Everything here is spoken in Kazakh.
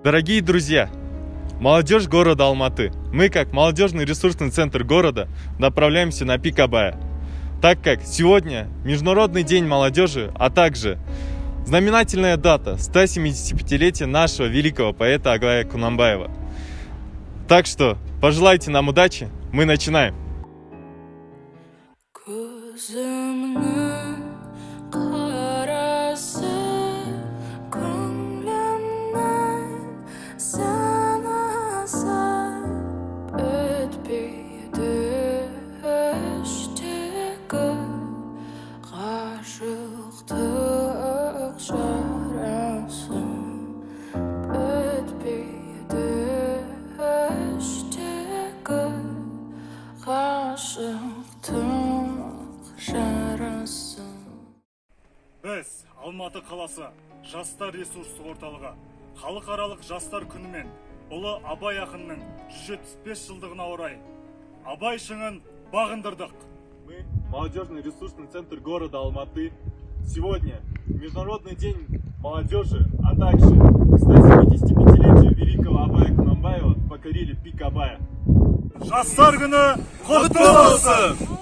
Дорогие друзья, молодежь города Алматы, мы как молодежный ресурсный центр города направляемся на пик Абая, так как сегодня Международный день молодежи, а также знаменательная дата 175-летия нашего великого поэта Аглая Кунанбаева. Так что пожелайте нам удачи, мы начинаем. Біз Алматы қаласы жастар ресурстық орталығы халықаралық жастар күнімен ұлы Абай ақынның 175 жылдығына орай Абай шыңын бағындырдық. Мы молодежный ресурсный центр города Алматы. Сегодня Международный день молодежи, а также к 175-летию великого Абая Кунанбаева покорили пик Абая. Жастар күні құтты болсын!